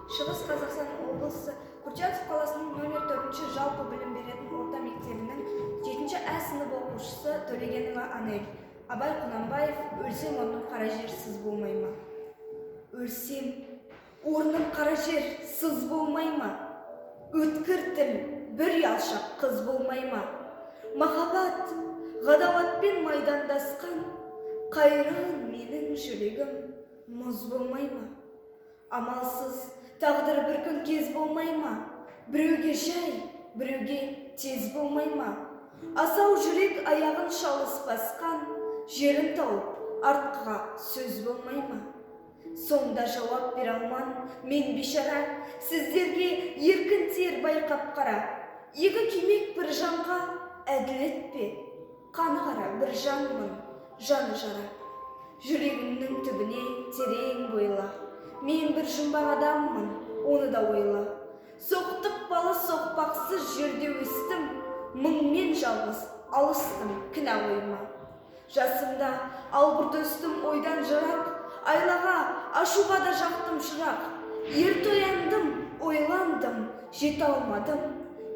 Шығыс Қазақстан облысы Курчатов қаласының номер 4 жалпы білім беретін орта мектебінің 7-ші А сынып оқушысы Төлегенова Анель. Абай Құнанбаев: өлсем орным қара жер, сыз болмай ма? Өлсем орным қара жер, сыз болмай ма? Өткір тіл бір ұялшақ қыз болмай ма? Махаббат ғадауатпен майдандасқан қайран менің жүрегім мұз болмай ма? Амалсыз тағдыр бір күн кез болмай ма? Біреуге жай, біреуге тез болмай ма? Асау жүрек аяғын шалыс басқан жерін тауып артқа сөз болмай ма? Сонда жауап бере алман мен бейшара, сіздерге еркін тер байқап қара. Екі күймек бір жанға әділет пе? Қаны қара бір жанмын, жаны жара. Жүрегімнің түбіне терең бойла. Мен бір жұмбақ адаммын, оны да ойла. Соқтық балы соқпақсыз жерде өстім, мұңмен жалғыз алыстым, кінә ойма. Жасымда албырт өстім ойдан жырақ, айлаға, ашуға да жақтым шырақ. Ерт ояндым, ойландым, жете алмадым,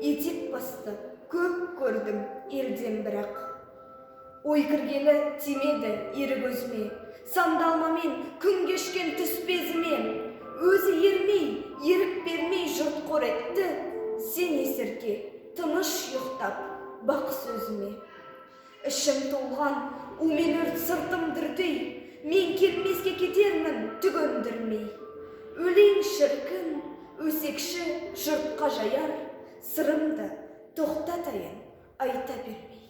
етек басты, көп көрдім елден бірақ. Ой кіргелі тимеді ері көзіме, сандалмамен күн кешкен түс безіме. Өзі ермей, ерік бермей жұрт қор етті, сен есерке тыныш ұйықтап бақ сөзіме. Ішім толған умен өрт сыртым дүрдей, мен келмеске кетермін түк өндірмей. Өлең шіркін, өсекші жұртқа жаяр, сырымды тоқтатайын айта бермей.